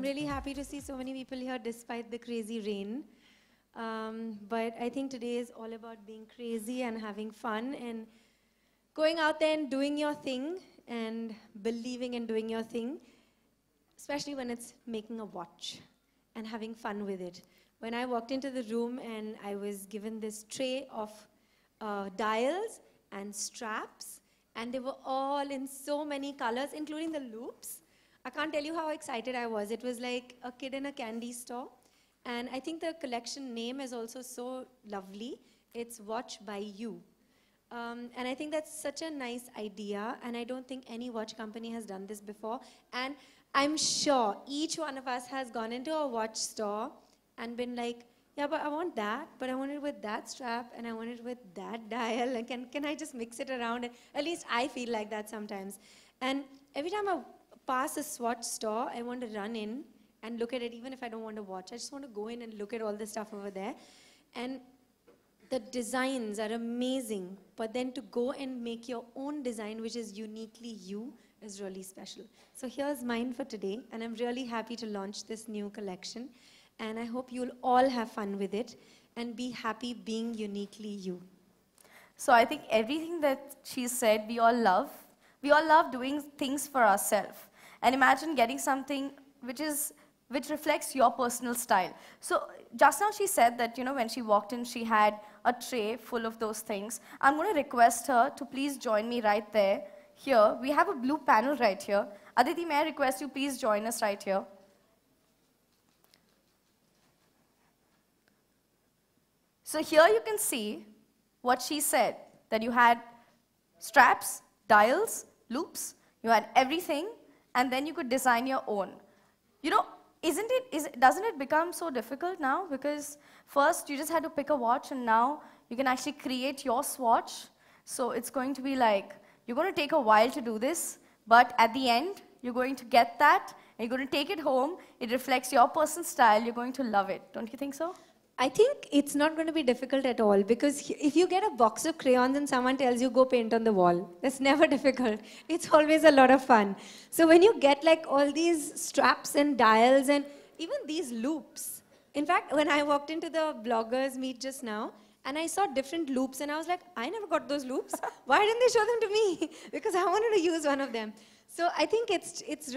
really happy to see so many people here despite the crazy rain. But I think today is all about being crazy and having fun and going out there and doing your thing and believing in doing your thing, especially when it's making a watch and having fun with it. When I walked into the room and I was given this tray of dials and straps, and they were all in so many colors, including the loops. I can't tell you how excited I was. It was like a kid in a candy store. And I think the collection name is also so lovely. It's Watch by You. And I think that's such a nice idea, and I don't think any watch company has done this before. And I'm sure each one of us has gone into a watch store and been like, yeah, but I want that, but I want it with that strap, and I want it with that dial, and can I just mix it around? And at least I feel like that sometimes. And every time I pass a Swatch store, I want to run in and look at it, even if I don't want to watch. I just want to go in and look at all the stuff over there. And the designs are amazing, but then to go and make your own design, which is uniquely you, is really special. So here's mine for today, and I'm really happy to launch this new collection. And I hope you'll all have fun with it and be happy being uniquely you. So I think everything that she said, we all love. We all love doing things for ourselves. And imagine getting something which reflects your personal style. So just now she said that, when she walked in, she had a tray full of those things. I'm going to request her to please join me right there. Here, we have a blue panel right here. Aditi, may I request you please join us right here? So here you can see what she said, that you had straps, dials, loops, you had everything, and then you could design your own. Doesn't it become so difficult now? Because first you just had to pick a watch, and now you can actually create your swatch. So it's going to be like, you're going to take a while to do this, but at the end, you're going to get that, and you're going to take it home. It reflects your personal style. You're going to love it. Don't you think so? I think it's not going to be difficult at all, because if you get a box of crayons and someone tells you go paint on the wall, that's never difficult. It's always a lot of fun. So when you get like all these straps and dials and even these loops. In fact, when I walked into the bloggers meet just now and I saw different loops and I was like, I never got those loops. Why didn't they show them to me? Because I wanted to use one of them. So I think it's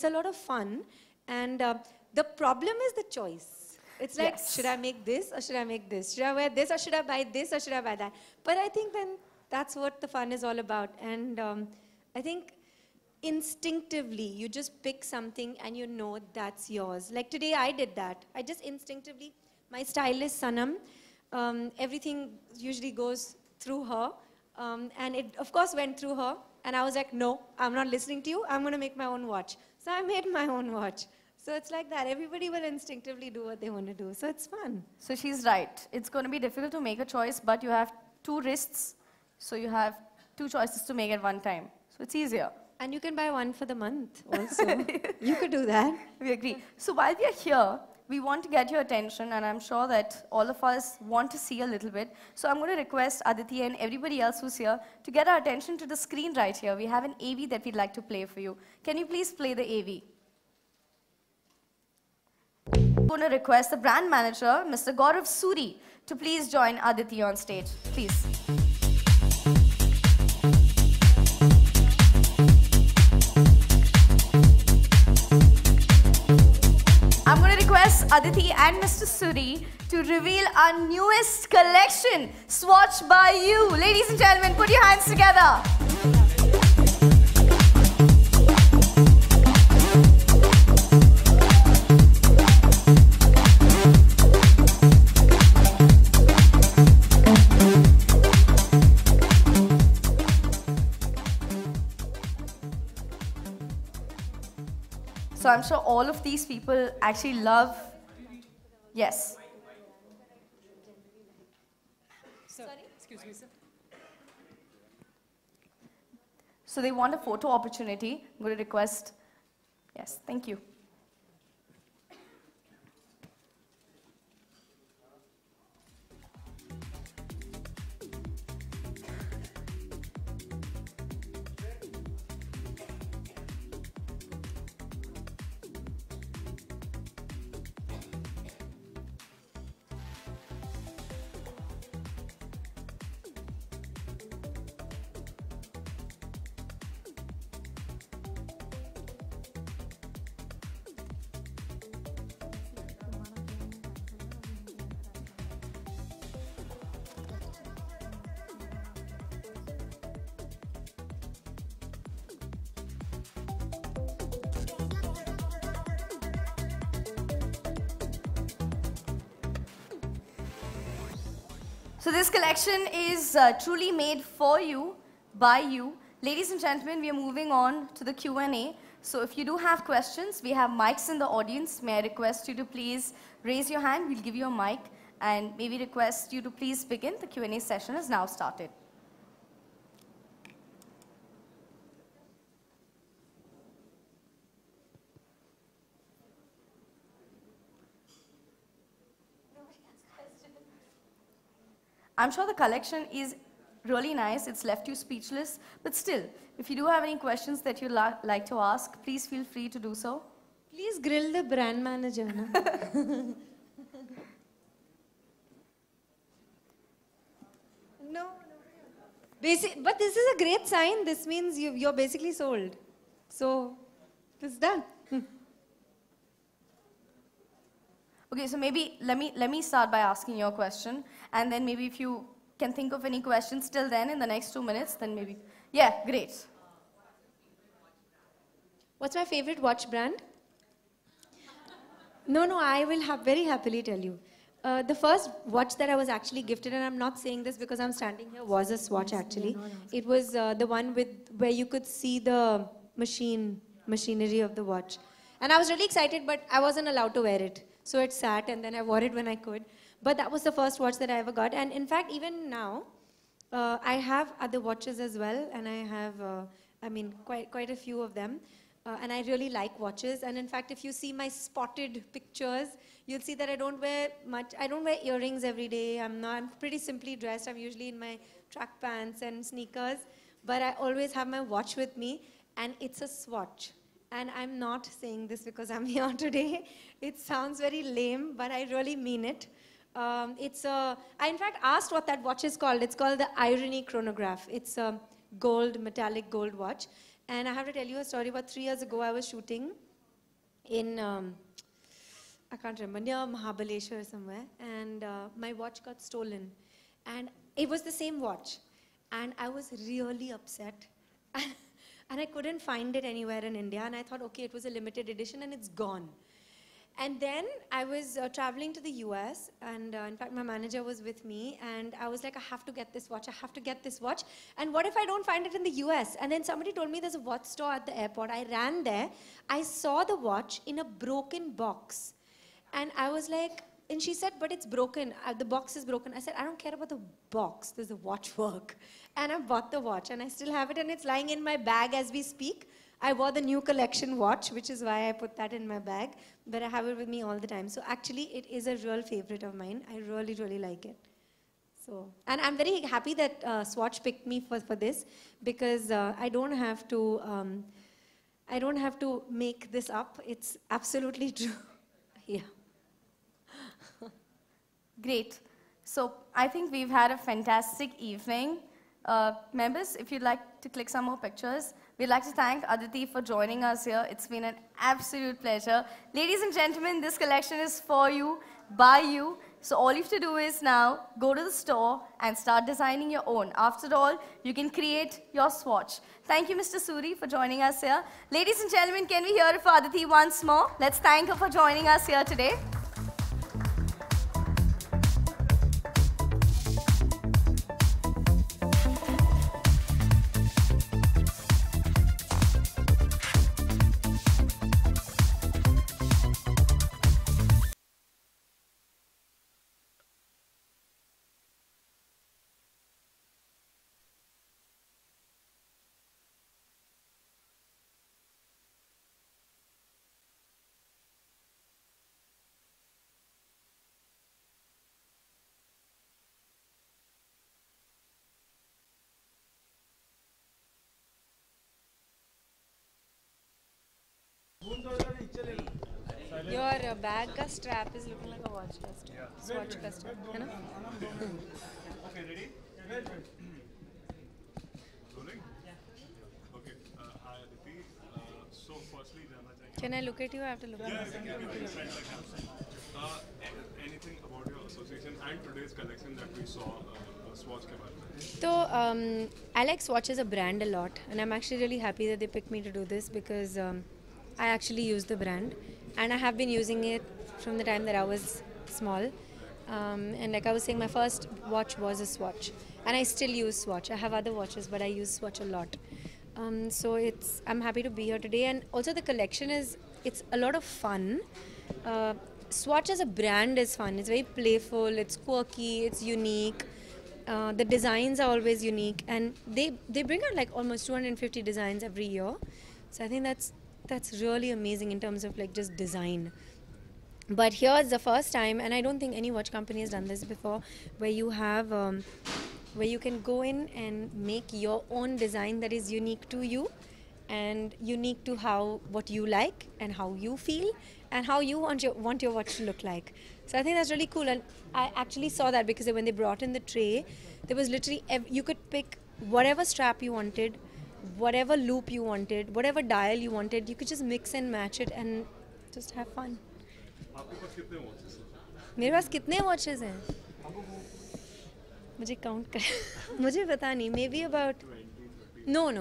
a lot of fun. And the problem is the choice. It's like, yes, should I make this or should I make this? Should I wear this or should I buy this or should I buy that? But I think then that's what the fun is all about. And I think instinctively, you just pick something and you know that's yours. Like today, I did that. I just instinctively, my stylist, Sanam, everything usually goes through her. And it, of course, went through her. And I was like, no, I'm not listening to you. I'm going to make my own watch. So I made my own watch. So it's like that. Everybody will instinctively do what they want to do. So it's fun. So she's right. It's going to be difficult to make a choice, but you have two wrists. So you have two choices to make at one time. So it's easier. And you can buy one for the month also. You could do that. We agree. So while we are here, we want to get your attention, and I'm sure that all of us want to see a little bit. So I'm going to request Aditi and everybody else who's here to get our attention to the screen right here. We have an AV that we'd like to play for you. Can you please play the AV? I'm going to request the brand manager, Mr. Gaurav Suri, to please join Aditi on stage. Please. I'm going to request Aditi and Mr. Suri to reveal our newest collection, Swatch by You. Ladies and gentlemen, put your hands together. So I'm sure all of these people actually love, yes. Sorry? Excuse me, sir. So they want a photo opportunity. I'm going to request, yes, thank you. So this collection is truly made for you, by you. Ladies and gentlemen, we are moving on to the Q&A. So if you do have questions, we have mics in the audience. May I request you to please raise your hand. We'll give you a mic. And maybe request you to please begin. The Q&A session is now started. I'm sure the collection is really nice. It's left you speechless. But still, if you do have any questions that you'd like to ask, please feel free to do so. Please grill the brand manager. No? No. But this is a great sign. This means you're basically sold. So, it's done. Okay, so maybe let me start by asking your question, and then maybe if you can think of any questions till then in the next 2 minutes, then maybe. Yeah, great. What's my favorite watch brand? No, I will very happily tell you. The first watch that I was actually gifted, and I'm not saying this because I'm standing here, was a Swatch actually. It was the one where you could see the machinery of the watch. And I was really excited, but I wasn't allowed to wear it. So it sat, and then I wore it when I could. But that was the first watch that I ever got. And in fact, even now, I have other watches as well, and I have, quite a few of them. And I really like watches. And in fact, if you see my spotted pictures, you'll see that I don't wear much. I don't wear earrings every day. I'm pretty simply dressed. I'm usually in my track pants and sneakers. But I always have my watch with me, and it's a Swatch. And I'm not saying this because I'm here today. It sounds very lame, but I really mean it. I in fact asked what that watch is called. It's called the Irony Chronograph. It's a metallic gold watch. And I have to tell you a story. About 3 years ago, I was shooting in, I can't remember, near Mahabaleshwar or somewhere. And my watch got stolen. And it was the same watch. And I was really upset. And I couldn't find it anywhere in India. And I thought, okay, it was a limited edition and it's gone. And then I was traveling to the US, and in fact, my manager was with me, and I was like, I have to get this watch, I have to get this watch. And what if I don't find it in the US? And then somebody told me there's a watch store at the airport. I ran there. I saw the watch in a broken box. And I was like, and she said, but it's broken. The box is broken. I said, I don't care about the box. There's the watch work. And I bought the watch, and I still have it, and it's lying in my bag as we speak. I wore the new collection watch, which is why I put that in my bag, but I have it with me all the time. So actually, it is a real favorite of mine. I really, really like it. So, and I'm very happy that Swatch picked me for this, because I don't have to make this up. It's absolutely true. Yeah. Great. So I think we've had a fantastic evening. Members, if you'd like to click some more pictures, we'd like to thank Aditi for joining us here. It's been an absolute pleasure. Ladies and gentlemen, this collection is for you, by you. So all you have to do is now go to the store and start designing your own. After all, you can create your Swatch. Thank you, Mr. Suri, for joining us here. Ladies and gentlemen, can we hear it for Aditi once more? Let's thank her for joining us here today. Your bag ka strap is looking like a watch ka strap. Swatch ka strap, है ना? Okay, ready? Rolling? Okay. Hi, Aditi. So, firstly, can I look at you? I have to look at you. Anything about your association and today's collection that we saw, Swatch ke baare mein? So, I like Swatch as a brand a lot, and I'm actually really happy that they picked me to do this, because I actually use the brand, and I have been using it from the time that I was small. And like I was saying, my first watch was a Swatch, and I still use Swatch. I have other watches, but I use Swatch a lot. So I'm happy to be here today, and also the collection it's a lot of fun. Swatch as a brand is fun. It's very playful. It's quirky. It's unique. The designs are always unique, and they bring out like almost 250 designs every year. So I think that's really amazing in terms of like just design. But here it's the first time, and I don't think any watch company has done this before, where you have where you can go in and make your own design that is unique to you and unique to what you like and how you feel and how you want your watch to look like. So I think that's really cool, and I actually saw that because when they brought in the tray, there was literally you could pick whatever strap you wanted, whatever loop you wanted, whatever dial you wanted. You could just mix and match it and just have fun. मेरे पास कितने watches हैं? मुझे count कर मुझे पता नहीं. Maybe about no. I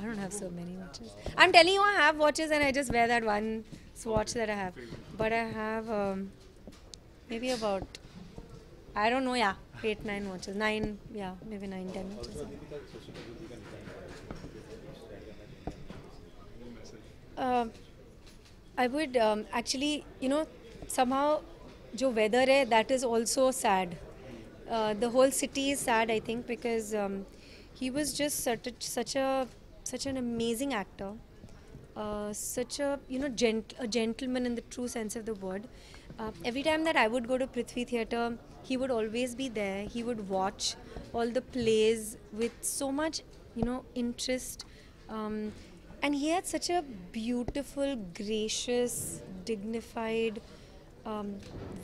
don't have so many watches. I'm telling you, I have watches and I just wear that one Swatch that I have. But I have maybe about, I don't know, 8, 9 watches. 9, maybe 9, 10 watches. I would actually, somehow, jo weather hai, that is also sad. The whole city is sad, I think, because he was just such an amazing actor, such a gentleman in the true sense of the word. Every time that I would go to Prithvi Theatre, he would always be there. He would watch all the plays with so much, interest. And he had such a beautiful, gracious, dignified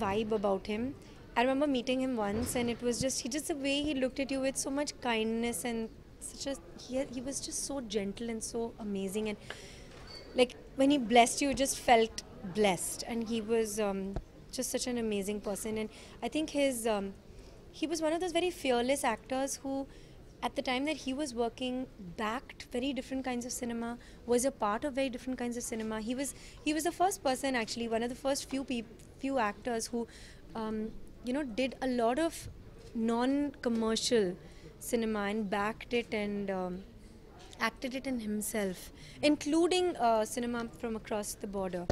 vibe about him. I remember meeting him once, and it was just the way he looked at you with so much kindness, and he was just so gentle and so amazing. And like when he blessed you, just felt blessed. And he was just such an amazing person. And I think he was one of those very fearless actors who, at the time that he was working, backed very different kinds of cinema, was a part of very different kinds of cinema. He was the first person, actually, one of the first few actors who, did a lot of non-commercial cinema and backed it and acted it in himself, including cinema from across the border,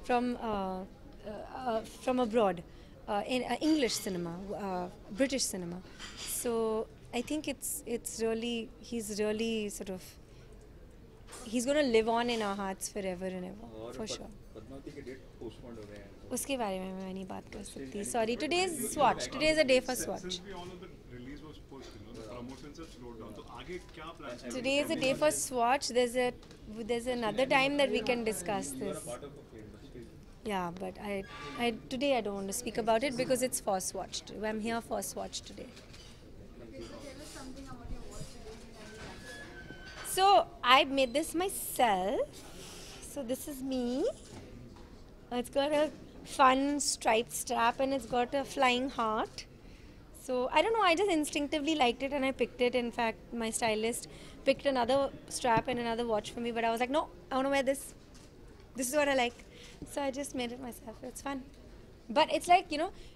from abroad. In English cinema, British cinema. So I think he's really he's going to live on in our hearts forever and ever, for sure. उसके बारे में मैं नहीं बात कर सकती. Sorry, today is Swatch. Today is a day for Swatch. Today is a day for Swatch. There's another time that we can discuss this. Yeah, but today I don't want to speak about it because it's for Swatch. I'm here for Swatch today. So I made this myself. So this is me. It's got a fun striped strap and it's got a flying heart. So I don't know, I just instinctively liked it and I picked it. In fact, my stylist picked another strap and another watch for me, but I was like, no, I want to wear this. This is what I like. So I just made it myself. It's fun. But it's like,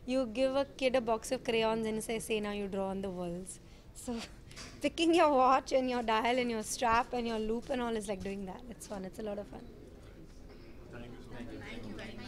you give a kid a box of crayons and say now you draw on the walls. So picking your watch and your dial and your strap and your loop and all is like doing that. It's fun. It's a lot of fun. Thank you so much. Thank you very much.